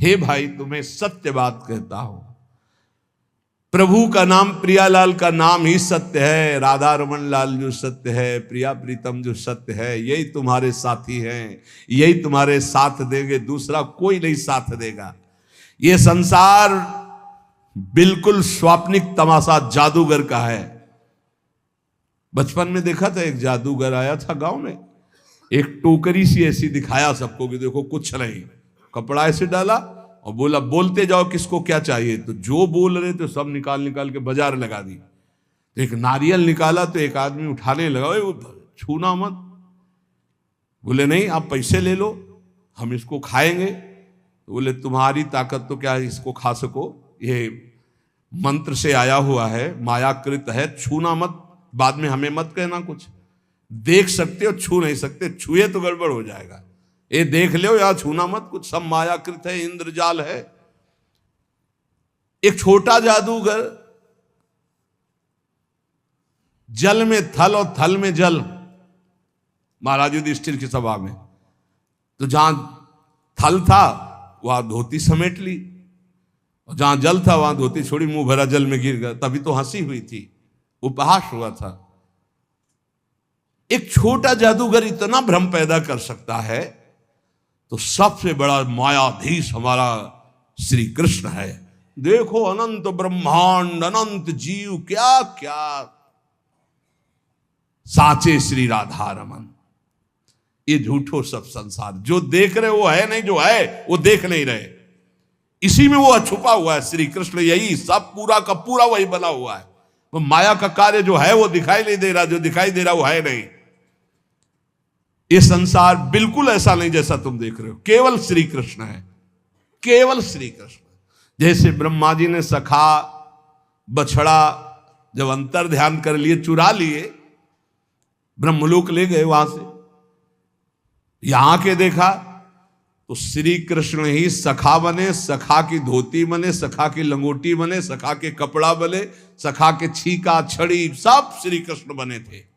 हे भाई तुम्हें सत्य बात कहता हूं, प्रभु का नाम, प्रियालाल का नाम ही सत्य है। राधा रमन लाल जो सत्य है, प्रिया प्रीतम जो सत्य है, यही तुम्हारे साथी हैं, यही तुम्हारे साथ देंगे, दूसरा कोई नहीं साथ देगा। ये संसार बिल्कुल स्वाप्निक तमाशा जादूगर का है। बचपन में देखा था, एक जादूगर आया था गांव में, एक टोकरी सी ऐसी दिखाया सबको कि देखो कुछ नहीं, कपड़ा ऐसे डाला और बोला बोलते जाओ किसको क्या चाहिए। तो जो बोल रहे थे सब निकाल निकाल के बाजार लगा दी। तो एक नारियल निकाला तो एक आदमी उठाने लगा, वो छूना मत। बोले नहीं आप पैसे ले लो, हम इसको खाएंगे। तो बोले तुम्हारी ताकत तो क्या इसको खा सको, ये मंत्र से आया हुआ है, मायाकृत है, छूना मत, बाद में हमें मत कहना कुछ। देख सकते हो छू नहीं सकते, छुए तो गड़बड़ हो जाएगा। ये देख लो या छूना मत, कुछ सब मायाकृत है, इंद्रजाल है। एक छोटा जादूगर जल में थल और थल में जल, महाराज युधिष्ठिर की सभा में, तो जहां थल था वहां धोती समेट ली, और जहां जल था वहां धोती छोड़ी, मुंह भरा जल में गिर गया। तभी तो हंसी हुई थी, उपहास हुआ था। एक छोटा जादूगर इतना भ्रम पैदा कर सकता है, तो सबसे बड़ा मायाधीश हमारा श्री कृष्ण है। देखो अनंत ब्रह्मांड, अनंत जीव, क्या क्या साचे श्री राधा रमन। ये झूठो सब संसार, जो देख रहे वो है नहीं, जो है वो देख नहीं रहे। इसी में वो छुपा हुआ है श्री कृष्ण, यही सब पूरा का पूरा वही बना हुआ है। वो माया का कार्य जो है वो दिखाई नहीं दे रहा, जो दिखाई दे रहा वो है नहीं। ये संसार बिल्कुल ऐसा नहीं जैसा तुम देख रहे हो, केवल श्री कृष्ण है, केवल श्री कृष्ण। जैसे ब्रह्मा जी ने सखा बछड़ा जब अंतर ध्यान कर लिए, चुरा लिए, ब्रह्मलोक ले गए, वहां से यहां के देखा तो श्री कृष्ण ही सखा बने, सखा की धोती बने, सखा की लंगोटी बने, सखा के कपड़ा बने, सखा के छीका छड़ी सब श्री कृष्ण बने थे,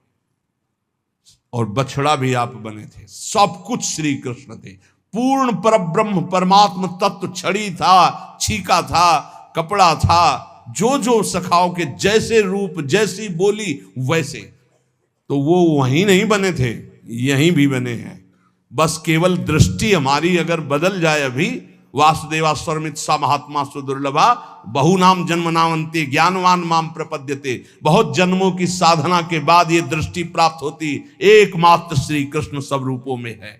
और बछड़ा भी आप बने थे। सब कुछ श्री कृष्ण थे, पूर्ण परब्रह्म परमात्म तत्व। छड़ी था, छीका था, कपड़ा था, जो जो सखाओं के जैसे रूप, जैसी बोली वैसे, तो वो वहीं नहीं बने थे, यहीं भी बने हैं। बस केवल दृष्टि हमारी अगर बदल जाए। अभी वासुदेवा स्वरमित सा महात्मा सुदुर्लभा, बहु नाम जन्म नामंते ज्ञानवान माम प्रपद्यते। बहुत जन्मों की साधना के बाद ये दृष्टि प्राप्त होती, एकमात्र श्री कृष्ण सब रूपों में है।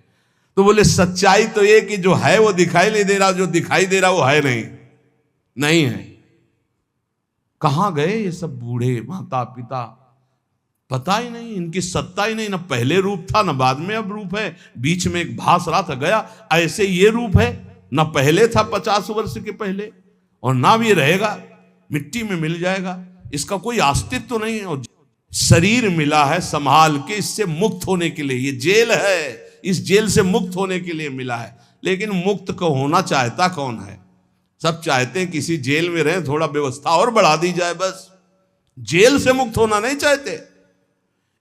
तो बोले सच्चाई तो ये कि जो है वो दिखाई नहीं दे रहा, जो दिखाई दे रहा वो है नहीं, नहीं है। कहां गए ये सब बूढ़े माता पिता, पता ही नहीं, इनकी सत्ता ही नहीं, ना पहले रूप था ना बाद में अब रूप है, बीच में एक भास रहा था गया। ऐसे ये रूप है, ना पहले था 50 वर्ष के पहले, और ना भी रहेगा, मिट्टी में मिल जाएगा, इसका कोई अस्तित्व तो नहीं है। और शरीर मिला है संभाल के, इससे मुक्त होने के लिए, ये जेल है, इस जेल से मुक्त होने के लिए मिला है। लेकिन मुक्त को होना चाहता कौन है? सब चाहते हैं किसी जेल में रहे, थोड़ा व्यवस्था और बढ़ा दी जाए, बस। जेल से मुक्त होना नहीं चाहते,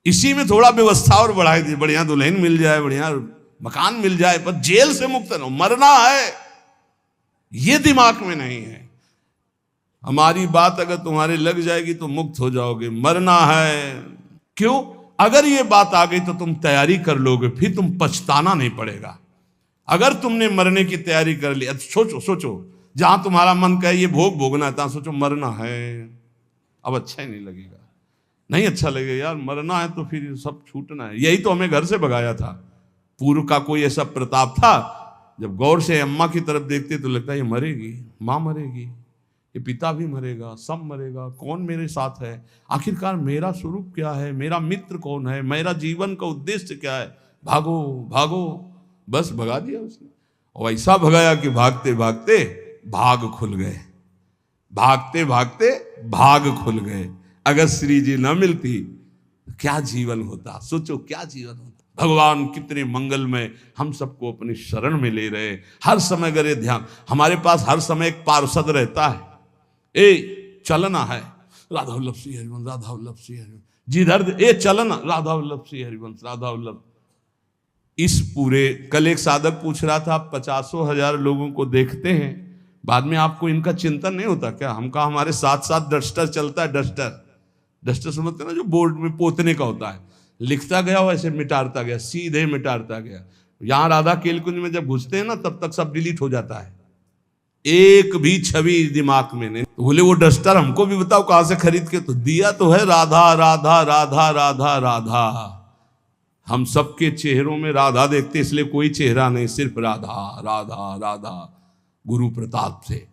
इसी में थोड़ा व्यवस्था और बढ़ा दी, बढ़िया दुल्हन मिल जाए, बढ़िया मकान मिल जाए, पर जेल से मुक्त न, मरना है, ये दिमाग में नहीं है। हमारी बात अगर तुम्हारे लग जाएगी तो मुक्त हो जाओगे, मरना है। क्यों? अगर ये बात आ गई तो तुम तैयारी कर लोगे, फिर तुम पछताना नहीं पड़ेगा। अगर तुमने मरने की तैयारी कर ली, सोचो सोचो, जहां तुम्हारा मन कहे ये भोग भोगना है, तहां सोचो मरना है, अब अच्छा ही नहीं लगेगा, नहीं अच्छा लगेगा यार, मरना है तो फिर सब छूटना है। यही तो हमें घर से भगाया था। पूर्व का कोई ऐसा प्रताप था, जब गौर से अम्मा की तरफ देखते तो लगता है ये मरेगी, माँ मरेगी, ये पिता भी मरेगा, सब मरेगा, कौन मेरे साथ है? आखिरकार मेरा स्वरूप क्या है? मेरा मित्र कौन है? मेरा जीवन का उद्देश्य क्या है? भागो भागो, बस भगा दिया उसने। और ऐसा भगाया कि भागते भागते भाग खुल गए, भागते भागते भाग खुल गए। अगर श्री जी न मिलती क्या जीवन होता? सोचो क्या जीवन होता। भगवान कितने मंगलमय हम सबको अपनी शरण में ले रहे। हर समय अगर ये ध्यान, हमारे पास हर समय एक पार्षद रहता है, ए चलना है राधा वल्लभ श्री हरिवंश, राधा वल्लभ श्री हरिवंश, जिधर ए चलना राधा वल्लभ श्री हरिवंश, राधा वल्लभ। इस पूरे, कल एक साधक पूछ रहा था, आप 50,000 लोगों को देखते हैं, बाद में आपको इनका चिंतन नहीं होता क्या? हम कहा हमारे साथ साथ डस्टर चलता है। डस्टर समझते ना, जो बोर्ड में पोतने का होता है, लिखता गया वैसे मिटाता गया, सीधे मिटाता गया। यहां राधा केलकुंज में जब घुसते हैं ना, तब तक सब डिलीट हो जाता है, एक भी छवि दिमाग में नहीं। तो बोले वो डस्टर हमको भी बताओ कहां से खरीद के? तो दिया तो है राधा राधा राधा राधा राधा। हम सबके चेहरों में राधा देखते, इसलिए कोई चेहरा नहीं, सिर्फ राधा राधा राधा। गुरु प्रताप से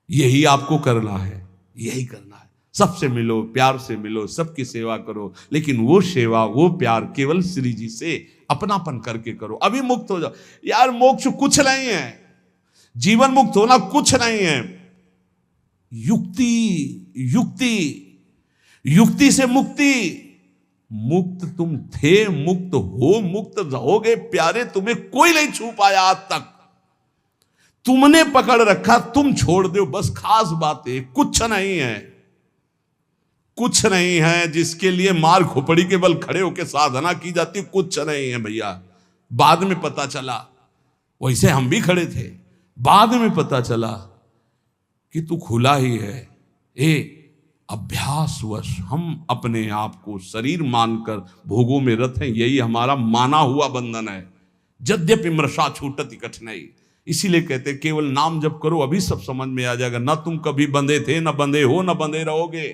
यही आपको करना है, यही करना है। सबसे मिलो, प्यार से मिलो, सबकी सेवा करो, लेकिन वो सेवा, वो प्यार केवल श्री जी से अपनापन करके करो। अभी मुक्त हो जाओ यार। मोक्ष कुछ नहीं है, जीवन मुक्त होना कुछ नहीं है। युक्ति युक्ति युक्ति से मुक्ति। मुक्त तुम थे, मुक्त हो, मुक्त रहोगे प्यारे। तुम्हें कोई नहीं छू पाया आज तक, तुमने पकड़ रखा, तुम छोड़ दो बस। खास बात है, कुछ नहीं है, कुछ नहीं है जिसके लिए मार खोपड़ी के बल खड़े होकर साधना की जाती, कुछ नहीं है भैया। बाद में पता चला, वैसे हम भी खड़े थे, बाद में पता चला कि तू खुला ही है। अभ्यासवश हम अपने आप को शरीर मानकर भोगों में रत हैं, यही हमारा माना हुआ बंधन है। यद्यपि मृषा छूटति कठिनाई, इसीलिए कहते केवल नाम जप करो, अभी सब समझ में आ जाएगा। ना तुम कभी बंधे थे, ना बंधे हो, ना बंधे रहोगे।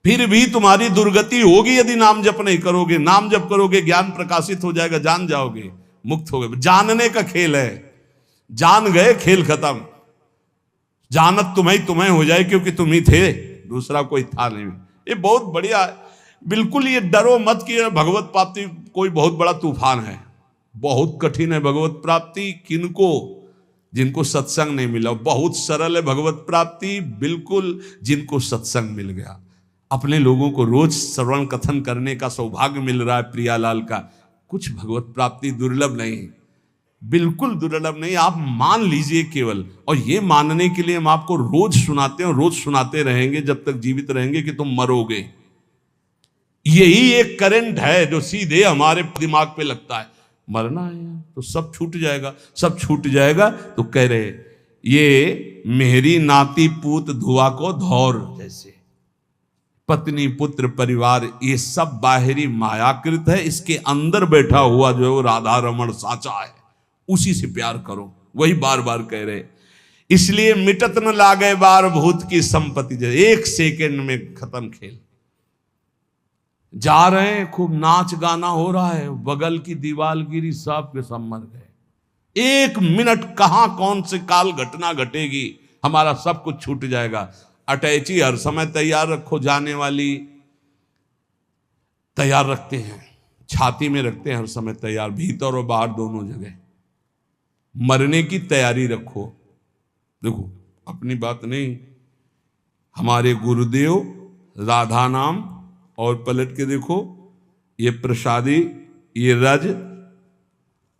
फिर भी तुम्हारी दुर्गति होगी यदि नाम जप नहीं करोगे। नाम जप करोगे, ज्ञान प्रकाशित हो जाएगा, जान जाओगे, मुक्त हो गए। जानने का खेल है, जान गए खेल खत्म। जानत तुम्हें हो जाए, क्योंकि तुम ही थे, दूसरा कोई था नहीं। ये बहुत बढ़िया है। बिल्कुल ये डरो मत कि भगवत प्राप्ति कोई बहुत बड़ा तूफान है। बहुत कठिन है भगवत प्राप्ति। किनको? जिनको सत्संग नहीं मिला। बहुत सरल है भगवत प्राप्ति, बिल्कुल जिनको सत्संग मिल गया। अपने लोगों को रोज श्रवण कथन करने का सौभाग्य मिल रहा है प्रियालाल का। कुछ भगवत प्राप्ति दुर्लभ नहीं, बिल्कुल दुर्लभ नहीं। आप मान लीजिए केवल, और ये मानने के लिए हम आपको रोज सुनाते हैं और रोज सुनाते रहेंगे जब तक जीवित रहेंगे कि तुम मरोगे। यही एक करंट है जो सीधे हमारे दिमाग पे लगता है। मरना है तो सब छूट जाएगा, सब छूट जाएगा। तो कह रहे ये मेरी नाती पूत धुआ को धौर जैसे, पत्नी पुत्र परिवार ये सब बाहरी मायाकृत है। इसके अंदर बैठा हुआ जो है वो राधा रमण साचा है, उसी से प्यार करो। वही बार बार कह रहे, इसलिए मिटत न लागे बार भूत की संपत्ति। जैसे एक सेकंड में खत्म खेल। जा रहे हैं, खूब नाच गाना हो रहा है, बगल की दीवार गिरी, सब के सब मर गए। एक मिनट कहां कौन से काल घटना घटेगी, हमारा सब कुछ छूट जाएगा। अटैची हर समय तैयार रखो, जाने वाली तैयार रखते हैं, छाती में रखते हैं हर समय तैयार, भीतर और बाहर दोनों जगह। मरने की तैयारी रखो। देखो अपनी बात नहीं, हमारे गुरुदेव राधा नाम, और पलट के देखो ये प्रसादी, ये रज,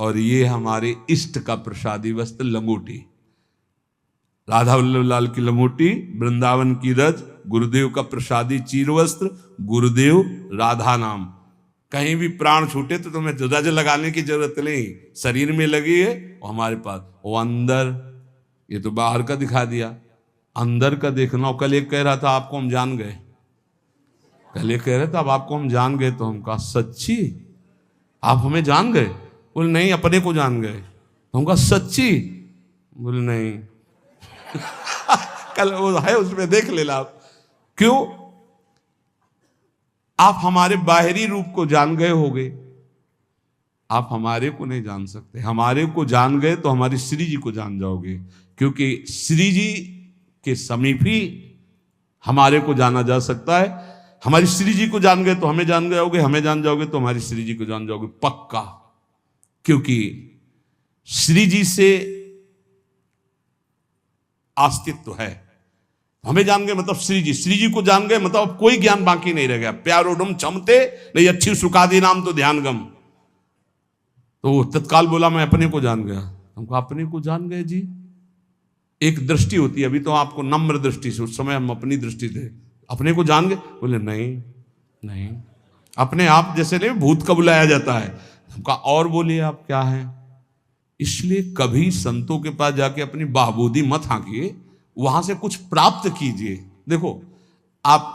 और ये हमारे इष्ट का प्रसादी वस्त्र लंगोटी। राधा वल्लभ लाल की लंगोटी, वृंदावन की रज, गुरुदेव का प्रसादी चीर वस्त्र, गुरुदेव राधा नाम। कहीं भी प्राण छूटे तो तुम्हें रज लगाने की जरूरत नहीं, शरीर में लगी है। और हमारे पास वो अंदर, ये तो बाहर का दिखा दिया, अंदर का देखना। कल एक कह रहा था आपको हम जान गए, कल एक कह रहे थे अब आपको हम जान गए। तो हम कहा सच्ची आप हमें जान गए? बोले नहीं, अपने को जान गए। तो हम कहा सच्ची? बोले नहीं। कल वो है उसमें देख लेना आप। क्यों? आप हमारे बाहरी रूप को जान गए होगे, आप हमारे को नहीं जान सकते। हमारे को जान गए तो हमारी श्री जी को जान जाओगे, क्योंकि श्री जी के समीप ही हमारे को जाना जा सकता है। हमारी श्री जी को जान गए तो हमें जान जाओगे, हमें जान जाओगे तो हमारी श्री जी को जान जाओगे पक्का। क्योंकि श्री जी से अस्तित्व है। हमें जान गए मतलब श्री जी को जान गए मतलब अब कोई ज्ञान बाकी नहीं रह गया। प्यारोडम चमते नहीं अच्छी सुखादी नाम तो ध्यान गम। तो तत्काल बोला मैं अपने को जान गया। हमको अपने को जान गए जी। एक दृष्टि होती है, अभी तो आपको नम्र दृष्टि से, उस समय हम अपनी दृष्टि थे। अपने को जान गए? बोले नहीं नहीं, अपने आप जैसे नहीं भूत का बुलाया जाता है, हम कहा और बोलिए आप क्या हैं। इसलिए कभी संतों के पास जाके अपनी बाहबूदी मत हाँकिए, वहां से कुछ प्राप्त कीजिए। देखो आप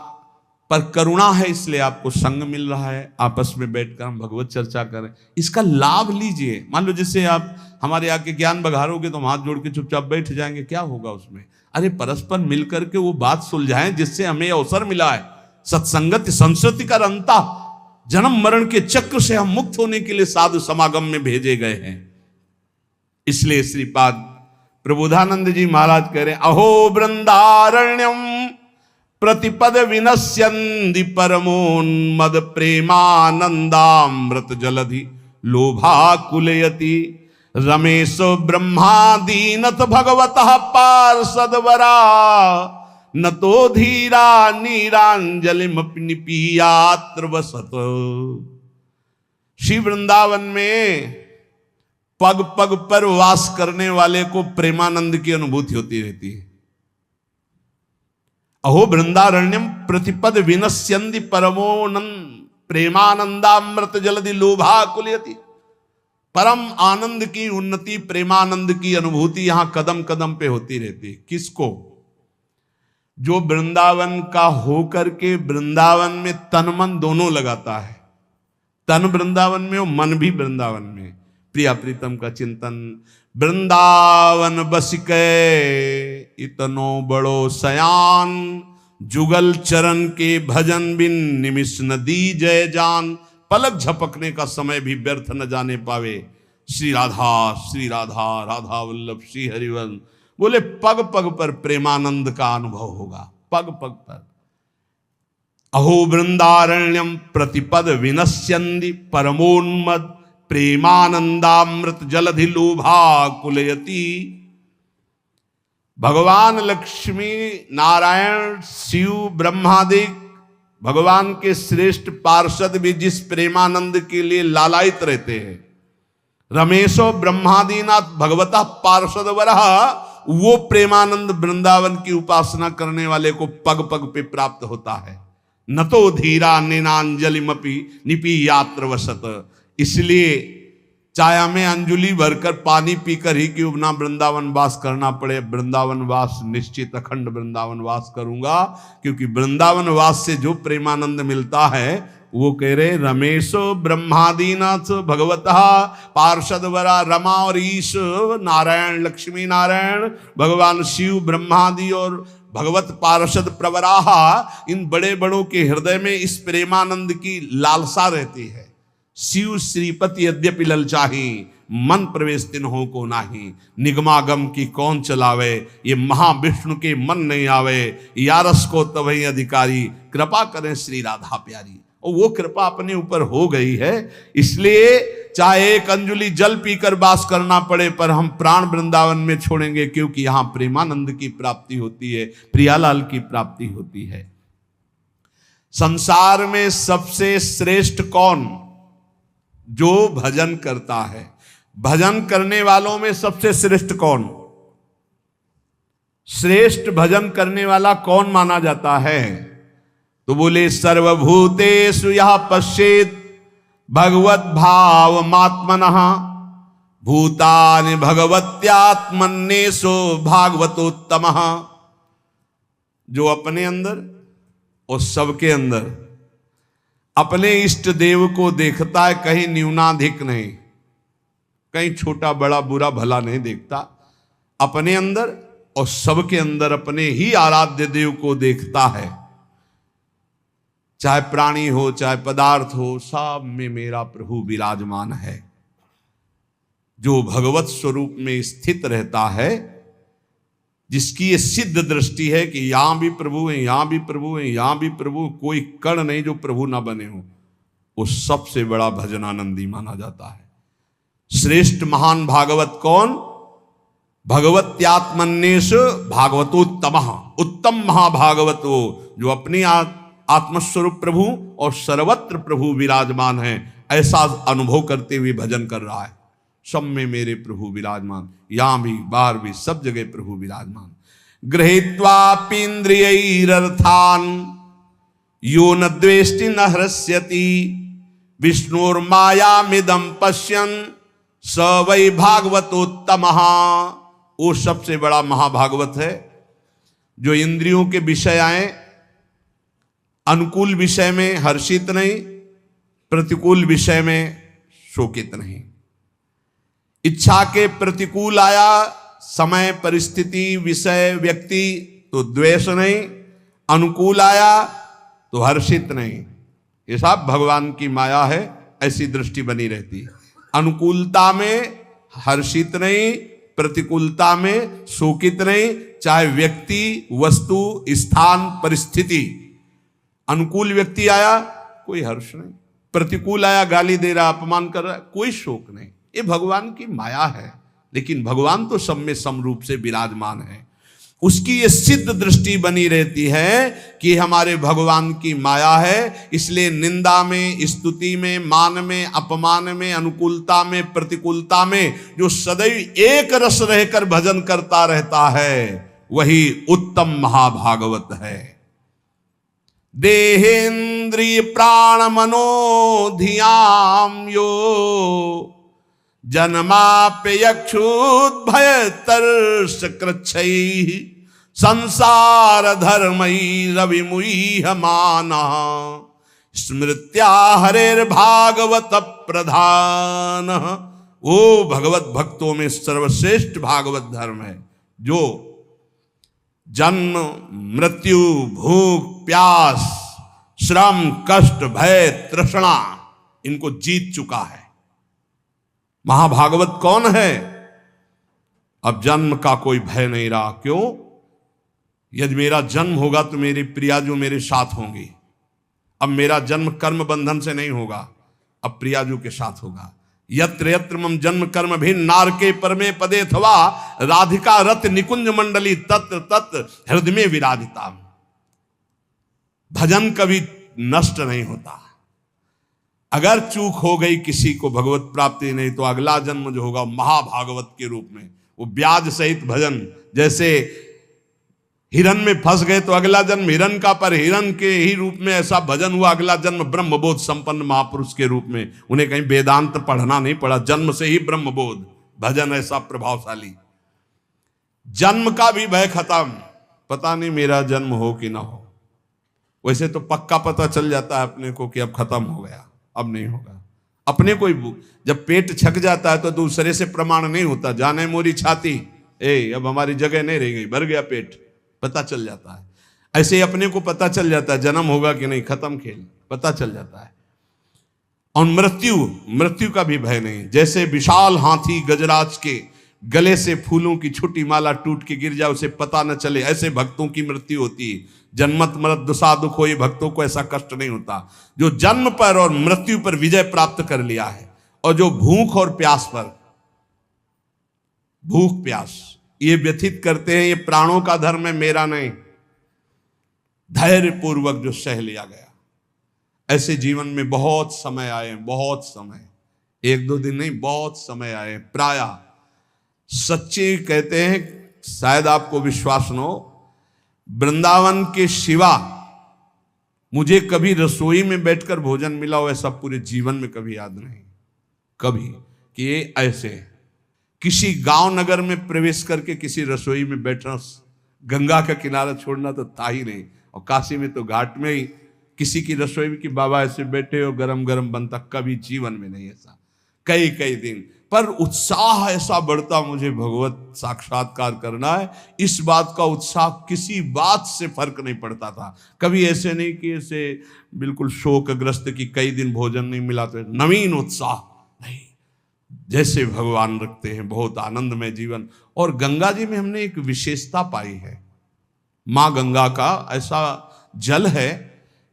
पर करुणा है इसलिए आपको संग मिल रहा है, आपस में बैठकर हम भगवत चर्चा करें, इसका लाभ लीजिए। मान लो जैसे आप हमारे आके ज्ञान बघारोगे तो हम हाथ जोड़ के चुपचाप बैठ जाएंगे, क्या होगा उसमें? अरे परस्पर मिलकर के वो बात सुलझाएं जिससे हमें अवसर मिला है। सत्संगत संस्कृति का रंता, जन्म मरण के चक्र से हम मुक्त होने के लिए साधु समागम में भेजे गए हैं। इसलिए श्रीपाद प्रबोधानंद जी महाराज कह रहे हैं, अहो वृंदारण्यम प्रतिपद विनश्यन्ति परमोन्मद प्रेमानंदामृत जलधि लोभाकुलयति रमेश ब्रह्मादीनत भगवतः पार्षदवरा न तो धीरा नीरांजलिम निपीयात्र वसत। श्री वृंदावन में पग पग पर वास करने वाले को प्रेमानंद की अनुभूति होती रहती है। अहो वृंदारण्यम प्रतिपद विनश्यन्ति परमोनंद प्रेमानंदामृत जलधि लोभाकुलयति। परम आनंद की उन्नति, प्रेमानंद की अनुभूति यहां कदम कदम पे होती रहती है। किसको? जो वृंदावन का होकर के वृंदावन में तन मन दोनों लगाता है। तन वृंदावन में हो, मन भी वृंदावन में। प्रिया प्रीतम का चिंतन, वृंदावन बसिके इतनो बड़ो सयान, जुगल चरण के भजन बिन निमिष न दी जय जान। पलक झपकने का समय भी व्यर्थ न जाने पावे। श्री राधा राधा वल्लभ श्री हरिवंश। बोले पग पग पर प्रेमानंद का अनुभव होगा, पग पग पर। अहो वृंदारण्यम प्रतिपद विनश्यन्ति परमोन्मद प्रेमानंदामृत जलधि लोभाकुलयति। भगवान लक्ष्मी नारायण शिव ब्रह्मादि भगवान के श्रेष्ठ पार्षद भी जिस प्रेमानंद के लिए लालायित रहते हैं, रमेशो ब्रह्मादीनाथ भगवता पार्षदवरः, वो प्रेमानंद वृंदावन की उपासना करने वाले को पग पग पे प्राप्त होता है। न तो धीरा नेनांजलिमपि निपीयात्र वसत। इसलिए चाया में अंजुलि भरकर पानी पीकर ही क्यों ना वृंदावन वास करना पड़े, वृंदावन वास निश्चित अखंड वृंदावन वास करूंगा। क्योंकि वृंदावन वास से जो प्रेमानंद मिलता है वो कह रहे रमेशो ब्रह्मादीनाथ भगवतः पार्षदवरा। रमा और ईश नारायण लक्ष्मी नारायण भगवान शिव ब्रह्मादि और भगवत पार्षद प्रवराहा, इन बड़े बड़ों के हृदय में इस प्रेमानंद की लालसा रहती है। शिव श्रीपति यद्यपि ललचाही, मन प्रवेश तिन हो को नाही। निगमागम की कौन चलावे, ये महाविष्णु के मन नहीं आवे। यारस को तवही अधिकारी, कृपा करें श्री राधा प्यारी। और वो कृपा अपने ऊपर हो गई है। इसलिए चाहे एक अंजुलि जल पीकर वास करना पड़े, पर हम प्राण वृंदावन में छोड़ेंगे, क्योंकि यहां प्रेमानंद की प्राप्ति होती है, प्रियालाल की प्राप्ति होती है। संसार में सबसे श्रेष्ठ कौन? जो भजन करता है। भजन करने वालों में सबसे श्रेष्ठ कौन? श्रेष्ठ भजन करने वाला कौन माना जाता है? तो बोले सर्वभूतेषु यः पश्येत् भगवत भाव मात्मनः भूतानि भगवत्यात्मन्येषु भागवतोत्तमः। जो अपने अंदर और सबके अंदर अपने इष्ट देव को देखता है, कहीं न्यूनाधिक नहीं, कहीं छोटा बड़ा बुरा भला नहीं देखता। अपने अंदर और सबके अंदर अपने ही आराध्य देव को देखता है। चाहे प्राणी हो चाहे पदार्थ हो, सब में मेरा प्रभु विराजमान है। जो भगवत स्वरूप में स्थित रहता है, जिसकी ये सिद्ध दृष्टि है कि यहां भी प्रभु है, यहां भी प्रभु है, यहां भी प्रभु, कोई कण नहीं जो प्रभु ना बने हो, वो सबसे बड़ा भजनानंदी माना जाता है। श्रेष्ठ महान भागवत कौन? भगवत्यात्मन्येषु भागवतोत्तमः। उत्तम महाभागवत वो जो अपनी आत्मस्वरूप प्रभु और सर्वत्र प्रभु विराजमान है, ऐसा अनुभव करते हुए भजन कर रहा है। सब में मेरे प्रभु विराजमान, यहां भी बाहर भी सब जगह प्रभु विराजमान। गृहीत्वापीन्द्रियैरर्थान् यो न द्वेष्टि न हृष्यति विष्णुर्मायामिदं पश्यन् स वै भागवतोत्तमः। वो सबसे बड़ा महाभागवत है जो इंद्रियों के विषय आए, अनुकूल विषय में हर्षित नहीं, प्रतिकूल विषय में शोकित नहीं। इच्छा के प्रतिकूल आया समय, परिस्थिति, विषय, व्यक्ति तो द्वेष नहीं, अनुकूल आया तो हर्षित नहीं। ये सब भगवान की माया है, ऐसी दृष्टि बनी रहती है। अनुकूलता में हर्षित नहीं, प्रतिकूलता में शोकित नहीं, चाहे व्यक्ति, वस्तु, स्थान, परिस्थिति। अनुकूल व्यक्ति आया कोई हर्ष नहीं, प्रतिकूल आया गाली दे रहा, अपमान कर रहा, कोई शोक नहीं। ये भगवान की माया है। लेकिन भगवान तो सब में समरूप से विराजमान है। उसकी ये सिद्ध दृष्टि बनी रहती है कि हमारे भगवान की माया है, इसलिए निंदा में, स्तुति में, मान में, अपमान में, अनुकूलता में, प्रतिकूलता में जो सदैव एक रस रहकर भजन करता रहता है वही उत्तम महाभागवत है। देहेन्द्रिय प्राण मनोधियाम यो जन्माप्यक्षुद्भय तर्ष कृच्छैः संसार धर्मैः रविमुह्य मानः स्मृत्या हरेर्भागवत प्रधानः। वो भगवत भक्तों में सर्वश्रेष्ठ भागवत धर्म है जो जन्म, मृत्यु, भूख, प्यास, श्रम, कष्ट, भय, तृष्णा इनको जीत चुका है। महाभागवत कौन है? अब जन्म का कोई भय नहीं रहा। क्यों? यदि मेरा जन्म होगा तो मेरी प्रिया जो मेरे साथ होंगी। अब मेरा जन्म कर्म बंधन से नहीं होगा, अब प्रियाजू के साथ होगा। यत्र यत्र मम जन्म कर्म भिन्न नारके परमे पदे अथवा राधिका रत निकुंज मंडली तत्र तत्र हृदय में विराजिता। भजन कभी नष्ट नहीं होता। अगर चूक हो गई किसी को भगवत प्राप्ति नहीं तो अगला जन्म जो होगा महाभागवत के रूप में, वो ब्याज सहित भजन। जैसे हिरन में फंस गए तो अगला जन्म हिरन का, पर हिरन के ही रूप में ऐसा भजन हुआ। अगला जन्म ब्रह्मबोध संपन्न महापुरुष के रूप में। उन्हें कहीं वेदांत पढ़ना नहीं पड़ा, जन्म से ही ब्रह्मबोध। भजन ऐसा प्रभावशाली। जन्म का भी भय खत्म। पता नहीं मेरा जन्म हो कि ना हो। वैसे तो पक्का पता चल जाता है अपने को कि अब खत्म हो गया, अब नहीं होगा। अपने को जब पेट छक जाता है तो दूसरे से प्रमाण नहीं होता। जाने मोरी छाती, अब हमारी जगह नहीं रह गई, भर गया पेट, पता चल जाता है। ऐसे ही अपने को पता चल जाता है जन्म होगा कि नहीं, खत्म खेल, पता चल जाता है। और मृत्यु का भी भय नहीं। जैसे विशाल हाथी गजराज के गले से फूलों की छोटी माला टूट के गिर जाए, उसे पता न चले, ऐसे भक्तों की मृत्यु होती है। जन्मत मरत दुसा दुख हो, ये भक्तों को ऐसा कष्ट नहीं होता। जो जन्म पर और मृत्यु पर विजय प्राप्त कर लिया है, और जो भूख और प्यास पर, भूख प्यास ये व्यथित करते हैं, ये प्राणों का धर्म है, मेरा नहीं। धैर्य पूर्वक जो सह लिया गया। ऐसे जीवन में बहुत समय आए, बहुत समय, एक दो दिन नहीं, बहुत समय आए। प्रायः सच्चे कहते हैं, शायद आपको विश्वास न हो, वृंदावन के सिवा मुझे कभी रसोई में बैठकर भोजन मिला हो ऐसा पूरे जीवन में कभी याद नहीं। कभी कि ये ऐसे किसी गांव नगर में प्रवेश करके किसी रसोई में बैठना, गंगा का किनारा छोड़ना तो था ही नहीं। और काशी में तो घाट में ही किसी की रसोई में कि बाबा ऐसे बैठे हो, गरम गरम बनता, कभी जीवन में नहीं ऐसा। कई कई दिन पर उत्साह ऐसा बढ़ता, मुझे भगवत साक्षात्कार करना है। इस बात का उत्साह किसी बात से फर्क नहीं पड़ता था। कभी ऐसे नहीं कि ऐसे बिल्कुल शोकग्रस्त कि कई दिन भोजन नहीं मिला तो नवीन उत्साह नहीं। जैसे भगवान रखते हैं, बहुत आनंदमय जीवन। और गंगा जी में हमने एक विशेषता पाई है। माँ गंगा का ऐसा जल है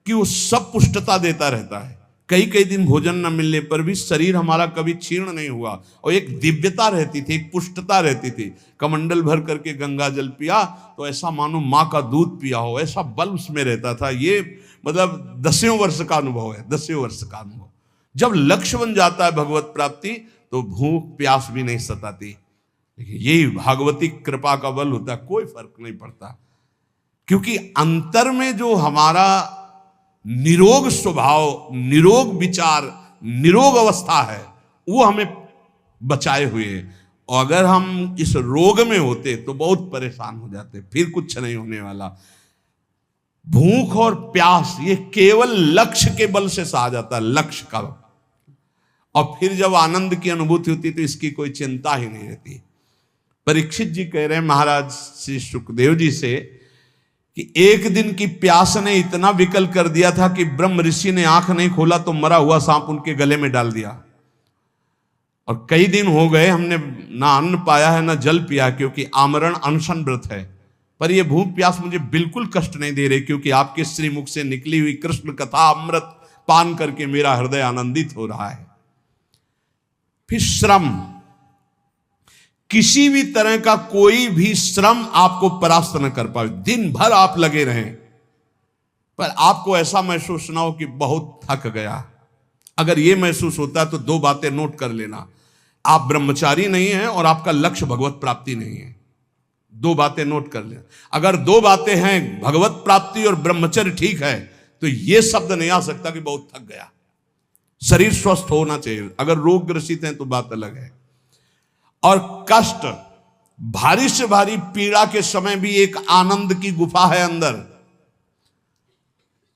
कि वो सब पुष्टता देता रहता है। कई कई दिन भोजन न मिलने पर भी शरीर हमारा कभी क्षीण नहीं हुआ, और एक दिव्यता रहती थी, एक पुष्टता रहती थी। कमंडल भर करके गंगा जल पिया तो ऐसा मानो माँ का दूध पिया हो, ऐसा बल उसमें रहता था। ये मतलब 10वें वर्ष का अनुभव है, 10वें वर्ष का अनुभव। जब लक्ष्य बन जाता है भगवत प्राप्ति तो भूख प्यास भी नहीं सताती। लेकिन यही भागवती कृपा का बल होता है, कोई फर्क नहीं पड़ता। क्योंकि अंतर में जो हमारा निरोग स्वभाव, निरोग विचार निरोग अवस्था है वो हमें बचाए हुए है। और अगर हम इस रोग में होते तो बहुत परेशान हो जाते, फिर कुछ नहीं होने वाला। भूख और प्यास ये केवल लक्ष्य के बल से सहा जाता है, लक्ष्य का। और फिर जब आनंद की अनुभूति होती तो इसकी कोई चिंता ही नहीं रहती। परीक्षित जी कह रहे हैं महाराज श्री सुखदेव जी से कि एक दिन की प्यास ने इतना विकल कर दिया था कि ब्रह्म ऋषि ने आंख नहीं खोला तो मरा हुआ सांप उनके गले में डाल दिया। और कई दिन हो गए हमने ना अन्न पाया है ना जल पिया, क्योंकि आमरण अनशन व्रत है। पर यह भूख प्यास मुझे बिल्कुल कष्ट नहीं दे रही, क्योंकि आपके श्रीमुख से निकली हुई कृष्ण कथा अमृत पान करके मेरा हृदय आनंदित हो रहा है। फिर श्रम, किसी भी तरह का कोई भी श्रम आपको परास्त न कर पाए। दिन भर आप लगे रहें पर आपको ऐसा महसूस ना हो कि बहुत थक गया। अगर यह महसूस होता है तो दो बातें नोट कर लेना, आप ब्रह्मचारी नहीं हैं और आपका लक्ष्य भगवत प्राप्ति नहीं है। दो बातें नोट कर लेना। अगर दो बातें हैं, भगवत प्राप्ति और ब्रह्मचर्य ठीक है, तो यह शब्द नहीं आ सकता कि बहुत थक गया। शरीर स्वस्थ होना चाहिए। अगर रोग ग्रसित हैं तो बात अलग है। और कष्ट, भारी से भारी पीड़ा के समय भी एक आनंद की गुफा है अंदर।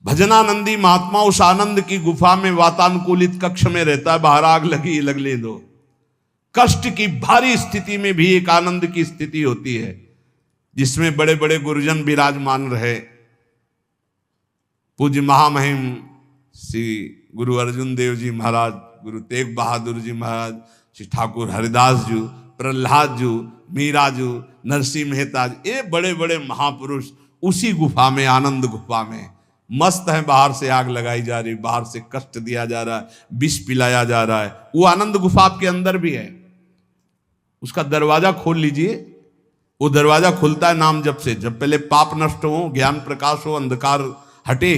भजनानंदी महात्मा उस आनंद की गुफा में वातानुकूलित कक्ष में रहता है, बाहर आग लगी लगने दो। कष्ट की भारी स्थिति में भी एक आनंद की स्थिति होती है जिसमें बड़े बड़े गुरुजन विराजमान रहे। पूज्य महामहिम श्री गुरु अर्जुन देव जी महाराज, गुरु तेग बहादुर जी महाराज, श्री ठाकुर हरिदास जी, प्रहलाद जी, मीरा जी, नरसिंह मेहता जी, ये बड़े बड़े महापुरुष उसी गुफा में, आनंद गुफा में मस्त है। बाहर से आग लगाई जा रही, बाहर से कष्ट दिया जा रहा है, विष पिलाया जा रहा है। वो आनंद गुफा आपके अंदर भी है। उसका दरवाजा खोल लीजिए। वो दरवाजा खुलता है नाम जप से। जब पहले पाप नष्ट हो, ज्ञान प्रकाश हो, अंधकार हटे,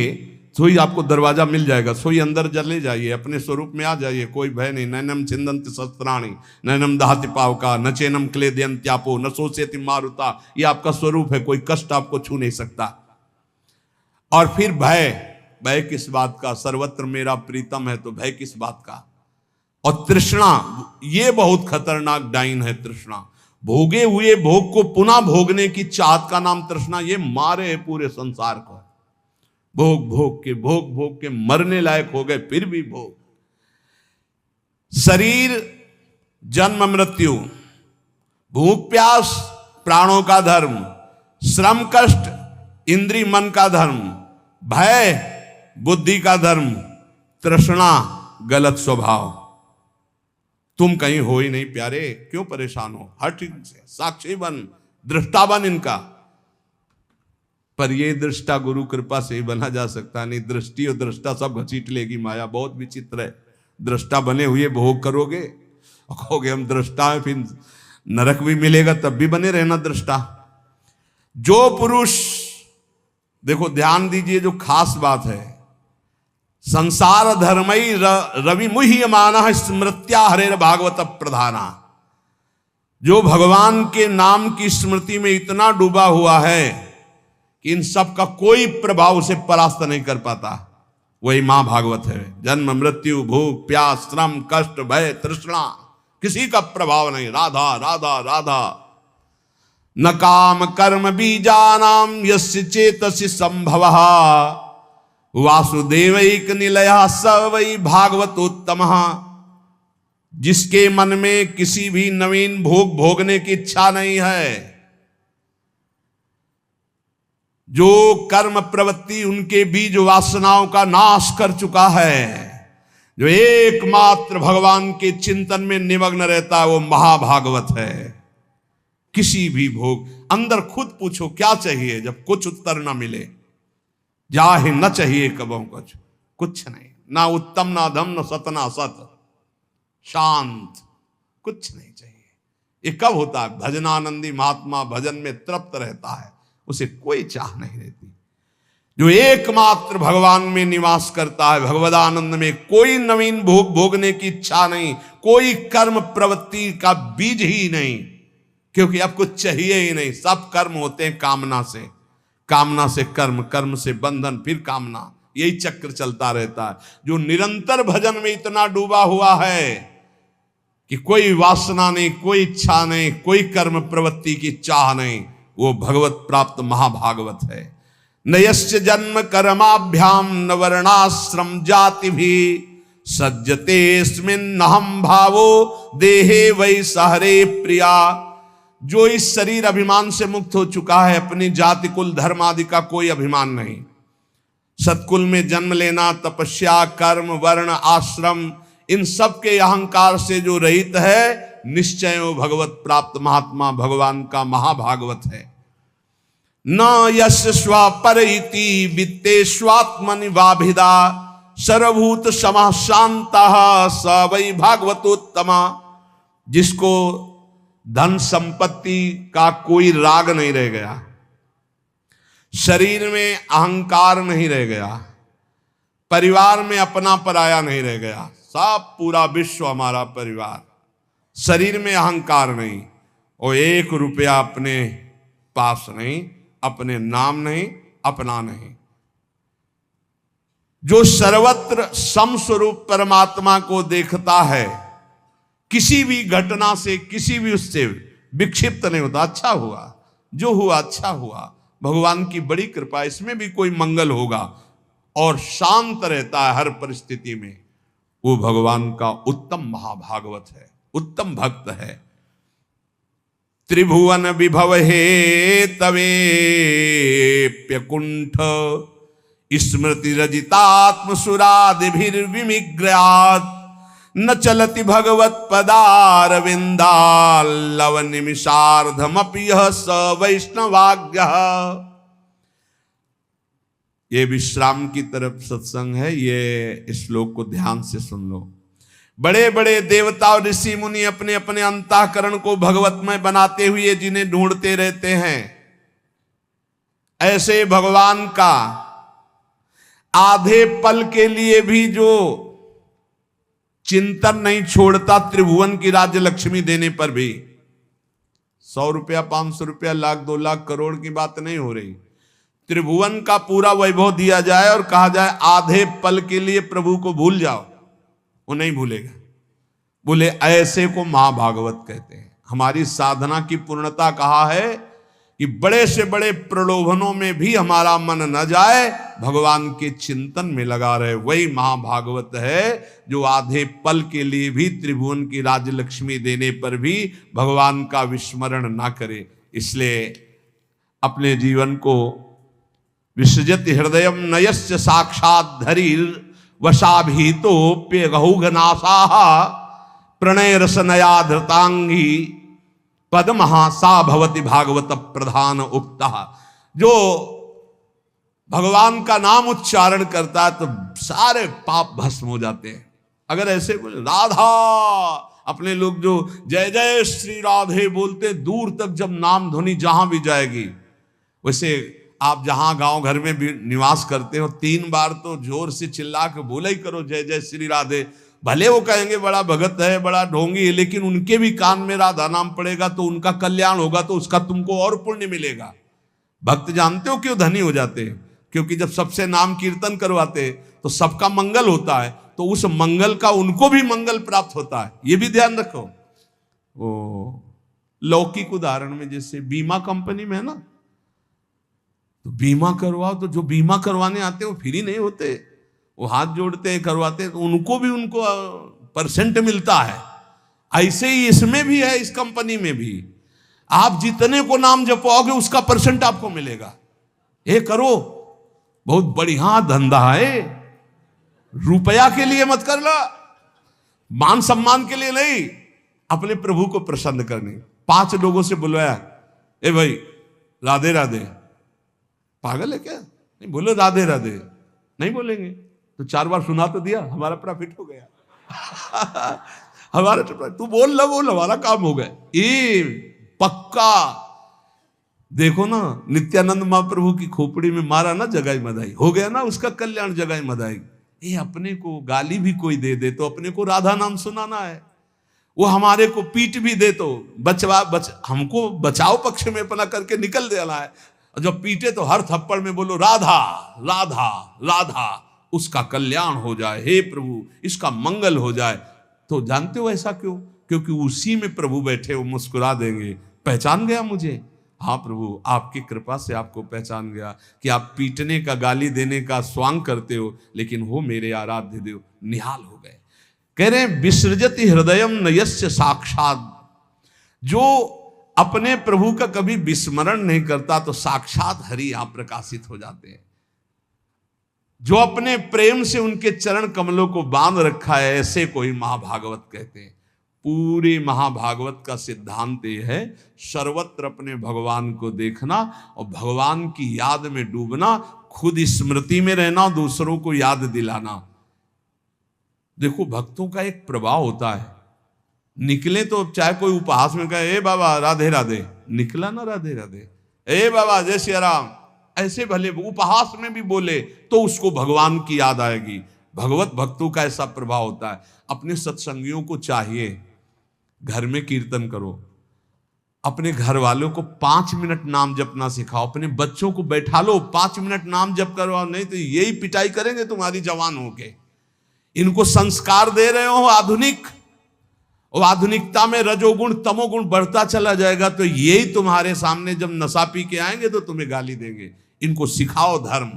तो ही आपको दरवाजा मिल जाएगा। सोई अंदर चले जाइए, अपने स्वरूप में आ जाइए, कोई भय नहीं। नैनम छिंदंत शस्त्राणि नैनम दहति पावका न चैनम क्लेदयन्त्यापो न शोषयति मारुता। ये आपका स्वरूप है, कोई कष्ट आपको छू नहीं सकता। और फिर भय, भय किस बात का? सर्वत्र मेरा प्रीतम है, तो भय किस बात का? और तृष्णा, ये बहुत खतरनाक डाइन है तृष्णा। भोगे हुए भोग को पुनः भोगने की चाहत का नाम तृष्णा। ये मारे है पूरे संसार को। भोग भोग के मरने लायक हो गए, फिर भी भोग। शरीर जन्म मृत्यु, भूख प्यास प्राणों का धर्म, श्रम कष्ट इंद्रिय मन का धर्म, भय बुद्धि का धर्म, तृष्णा गलत स्वभाव। तुम कहीं हो ही नहीं प्यारे, क्यों परेशान हो? हट इनसे, साक्षी बन, दृष्टा बन इनका। पर ये दृष्टा गुरु कृपा से ही बना जा सकता नहीं। दृष्टि और दृष्टा सब घसीट लेगी माया। बहुत विचित्र है। दृष्टा बने हुए भोग करोगे, कहोगे हम दृष्टा है, फिर नरक भी मिलेगा, तब भी बने रहना दृष्टा। जो पुरुष, देखो ध्यान दीजिए, जो खास बात है, संसार धर्मई रवि मुह्यमानः स्मृत्या हरेर भागवत प्रधाना। जो भगवान के नाम की स्मृति में इतना डूबा हुआ है कि इन सब का कोई प्रभाव उसे परास्त नहीं कर पाता, वही मां भागवत है। जन्म मृत्यु भूख प्यास श्रम कष्ट भय तृष्णा, किसी का प्रभाव नहीं। राधा राधा राधा। न काम कर्म बीजानाम यस्य चेतसि संभवः वासुदेवैक निलयः स वै भागवतोत्तमः। जिसके मन में किसी भी नवीन भोग भोगने की इच्छा नहीं है, जो कर्म प्रवृत्ति उनके बीज वासनाओं का नाश कर चुका है, जो एकमात्र भगवान के चिंतन में निमग्न रहता है, वो महाभागवत है। किसी भी भोग, अंदर खुद पूछो क्या चाहिए, जब कुछ उत्तर ना मिले, जाहे न चाहिए कबों कुछ नहीं, ना उत्तम ना अधम न सत ना असत, शांत, कुछ नहीं चाहिए। ये कब होता है? भजनानंदी महात्मा भजन में तृप्त रहता है, उसे कोई चाह नहीं रहती। जो एकमात्र भगवान में निवास करता है, भगवदानंद में, कोई नवीन भोग भोगने की इच्छा नहीं, कोई कर्म प्रवृत्ति का बीज ही नहीं, क्योंकि अब कुछ चाहिए ही नहीं। सब कर्म होते हैं कामना से, कामना से कर्म, कर्म से बंधन, फिर कामना। यही चक्र चलता रहता है। जो निरंतर भजन में इतना डूबा हुआ है कि कोई वासना नहीं, कोई इच्छा नहीं, कोई कर्म प्रवृत्ति की चाह नहीं, वो भगवत प्राप्त महाभागवत है। नयश्च जन्म कर्माभ्याम न वर्णाश्रम जाति भी सज्जतेस्मिन्नहं भावो देहे वै सहरे प्रिया। जो इस शरीर अभिमान से मुक्त हो चुका है, अपनी जाति कुल धर्म आदि का कोई अभिमान नहीं, सत्कुल में जन्म लेना, तपस्या, कर्म, वर्ण, आश्रम, इन सब के अहंकार से जो रहित है, निश्चय वो भगवत प्राप्त महात्मा भगवान का महाभागवत है। न यश स्वपर इति वित्तेष्वात्मनि वाभिदा सर्वभूत समः शान्तः स वै भागवतोत्तमा। जिसको धन संपत्ति का कोई राग नहीं रह गया, शरीर में अहंकार नहीं रह गया, परिवार में अपना पराया नहीं रह गया, सब पूरा विश्व हमारा परिवार, शरीर में अहंकार नहीं, और 1 रुपया अपने पास नहीं, अपने नाम नहीं, अपना नहीं। जो सर्वत्र समस्वरूप परमात्मा को देखता है, किसी भी घटना से, किसी भी उससे विक्षिप्त नहीं होता। अच्छा हुआ, जो हुआ अच्छा हुआ, भगवान की बड़ी कृपा, इसमें भी कोई मंगल होगा, और शांत रहता है हर परिस्थिति में, वो भगवान का उत्तम महाभागवत है, उत्तम भक्त है। त्रिभुवन विभव हे तवेप्यकुंठ स्मृति रजितात्म सुरादिभिर्विमिग्रयात् न चलति भगवत पदारविंदाल्लव निमिषार्धमपि यः स वैष्णवाज्ञः। ये विश्राम की तरफ सत्संग है, ये श्लोक को ध्यान से सुन लो। बड़े बड़े देवता और ऋषि मुनि अपने अपने अंतःकरण को भगवतमय बनाते हुए जिन्हें ढूंढते रहते हैं, ऐसे भगवान का आधे पल के लिए भी जो चिंतन नहीं छोड़ता, त्रिभुवन की राज्य लक्ष्मी देने पर भी 100 रुपया, 500 रुपया, लाख, 2 लाख, करोड़ की बात नहीं हो रही। त्रिभुवन का पूरा वैभव दिया जाए और कहा जाए आधे पल के लिए प्रभु को भूल जाओ, वो नहीं भूलेगा। बोले ऐसे को महाभागवत कहते हैं। हमारी साधना की पूर्णता कहा है कि बड़े से बड़े प्रलोभनों में भी हमारा मन न जाए, भगवान के चिंतन में लगा रहे, वही महाभागवत है। जो आधे पल के लिए भी त्रिभुवन की राजलक्ष्मी देने पर भी भगवान का विस्मरण ना करे। इसलिए अपने जीवन को विसृजति हृदयम नयस्य साक्षात् धरीर वशाभीतोप्यगहुघनासाः प्रणय रसनया धृतांगी पद्महा सा भवति भागवत प्रधान उक्ता। जो भगवान का नाम उच्चारण करता है तो सारे पाप भस्म हो जाते हैं। अगर ऐसे कुछ राधा, अपने लोग जो जय जय श्री राधे बोलते, दूर तक जब नाम ध्वनि जहां भी जाएगी, वैसे आप जहां गांव घर में भी निवास करते हो, 3 बार तो जोर से चिल्ला के बोला ही करो जय जय श्री राधे। भले वो कहेंगे बड़ा भगत है, बड़ा ढोंगी है, लेकिन उनके भी कान में राधा नाम पड़ेगा तो उनका कल्याण होगा, तो उसका तुमको और पुण्य मिलेगा। भक्त जानते हो क्यों धनी हो जाते हैं? क्योंकि जब सबसे नाम कीर्तन करवाते तो सबका मंगल होता है, तो उस मंगल का उनको भी मंगल प्राप्त होता है। ये भी ध्यान रखो। वो लौकिक उदाहरण में जैसे बीमा कंपनी में है ना, तो बीमा करवाओ, तो जो बीमा करवाने आते हैं वो फ्री नहीं होते, वो हाथ जोड़ते हैं, करवाते हैं, तो उनको भी उनको परसेंट मिलता है। ऐसे ही इसमें भी है, इस कंपनी में भी आप जितने को नाम जपवाओगे उसका परसेंट आपको मिलेगा। ये करो, बहुत बढ़िया धंधा है। रुपया के लिए मत करना, मान सम्मान के लिए नहीं, अपने प्रभु को प्रसन्न करने। 5 लोगों से बुलवाया, ए भाई राधे राधे। पागल है क्या? नहीं बोलो राधे राधे, नहीं बोलेंगे तो 4 बार सुना तो दिया, हमारा प्रॉफिट हो गया। हमारा तू बोल हमारा काम हो गया। ये पक्का देखो ना, नित्यानंद महाप्रभु की खोपड़ी में मारा ना जगाई मदाई, हो गया ना उसका कल्याण जगाई मदाई। ये अपने को गाली भी कोई दे दे तो अपने को राधा नाम सुनाना है, वो हमारे को पीट भी दे तो हमको बचाव पक्ष में अपना करके निकल देना है। जब पीटे तो हर थप्पड़ में बोलो राधा राधा राधा, उसका कल्याण हो जाए, हे प्रभु इसका मंगल हो जाए। तो जानते हो ऐसा क्यों? क्योंकि उसी में प्रभु बैठे, वो मुस्कुरा देंगे, पहचान गया मुझे? हाँ प्रभु, आपकी कृपा से आपको पहचान गया कि आप पीटने का, गाली देने का स्वांग करते हो, लेकिन हो मेरे आराध्य देव। निहाल हो गए। कह रहे हैं विसृजति हृदयम नयस्य साक्षात। जो अपने प्रभु का कभी विस्मरण नहीं करता तो साक्षात हरि यहां प्रकाशित हो जाते हैं। जो अपने प्रेम से उनके चरण कमलों को बांध रखा है, ऐसे कोई महाभागवत कहते हैं। पूरे महाभागवत का सिद्धांत ये है, सर्वत्र अपने भगवान को देखना और भगवान की याद में डूबना, खुद स्मृति में रहना, दूसरों को याद दिलाना। देखो भक्तों का एक प्रभाव होता है, निकले तो चाहे कोई उपहास में कहे ए बाबा राधे राधे, निकला ना राधे राधे, ए बाबा जय श्री राम, ऐसे भले उपहास में भी बोले तो उसको भगवान की याद आएगी। भगवत भक्तों का ऐसा प्रभाव होता है। अपने सत्संगियों को चाहिए घर में कीर्तन करो, अपने घर वालों को 5 मिनट नाम जपना सिखाओ, अपने बच्चों को बैठा लो 5 मिनट नाम जप करवाओ, नहीं तो यही पिटाई करेंगे तुम्हारी जवान होके। इनको संस्कार दे रहे हो आधुनिक, और आधुनिकता में रजोगुण तमोगुण बढ़ता चला जाएगा, तो यही तुम्हारे सामने जब नशा पी के आएंगे तो तुम्हें गाली देंगे। इनको सिखाओ धर्म,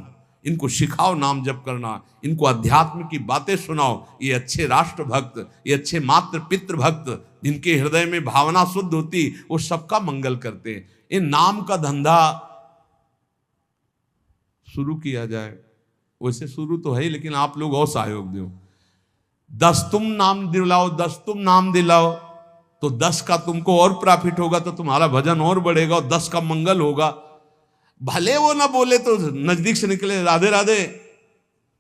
इनको सिखाओ नाम जप करना, इनको अध्यात्म की बातें सुनाओ। ये अच्छे राष्ट्र भक्त, ये अच्छे मातृ पितृ भक्त, जिनके हृदय में भावना शुद्ध होती, वो सबका मंगल करते हैं। ये नाम का धंधा शुरू किया जाए, वैसे शुरू तो है ही, लेकिन आप लोग और सहयोग दो। 10 तुम नाम दिलाओ, 10 तुम नाम दिलाओ, तो 10 का तुमको और प्रॉफिट होगा, तो तुम्हारा भजन और बढ़ेगा और 10 का मंगल होगा। भले वो ना बोले तो नजदीक से निकले राधे राधे,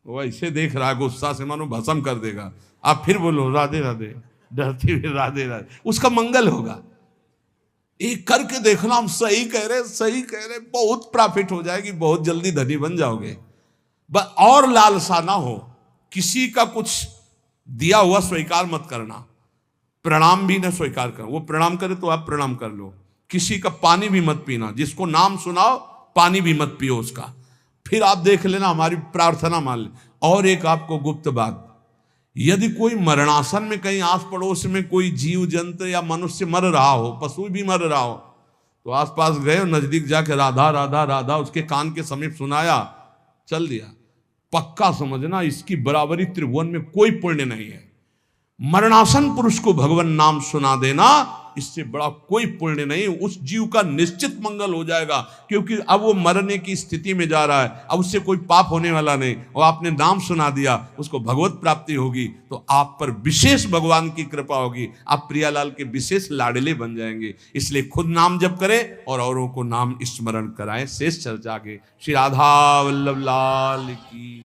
वो ऐसे देख रहा है गुस्सा से मानो भस्म कर देगा। आप फिर बोलो राधे राधे, डरते हुए राधे राधे, उसका मंगल होगा। एक करके देखना, हम सही कह रहे, सही कह रहे, बहुत प्रॉफिट हो जाएगी, बहुत जल्दी धनी बन जाओगे। बस और लालसा ना हो, किसी का कुछ दिया हुआ स्वीकार मत करना, प्रणाम भी न स्वीकार कर। वो प्रणाम करे तो आप प्रणाम कर लो। किसी का पानी भी मत पीना, जिसको नाम सुनाओ पानी भी मत पियो उसका। फिर आप देख लेना, हमारी प्रार्थना मान ले। और एक आपको गुप्त बात, यदि कोई मरणासन में कहीं आस पड़ोस में कोई जीव जंतु या मनुष्य मर रहा हो, पशु भी मर रहा हो, तो आसपास गए और नजदीक जाके राधा राधा राधा उसके कान के समीप सुनाया, चल दिया, पक्का समझना इसकी बराबरी त्रिभुवन में कोई पुण्य नहीं है। मरणासन पुरुष को भगवान नाम सुना देना, इससे बड़ा कोई पुण्य नहीं। उस जीव का निश्चित मंगल हो जाएगा, क्योंकि अब वो मरने की स्थिति में जा रहा है, अब उससे कोई पाप होने वाला नहीं, और आपने नाम सुना दिया, उसको भगवत प्राप्ति होगी, तो आप पर विशेष भगवान की कृपा होगी, आप प्रियालाल के विशेष लाडले बन जाएंगे। इसलिए खुद नाम जप करें और औरों को नाम स्मरण कराएं। शेष चर्चा के श्री राधा वल्लभ लाल की।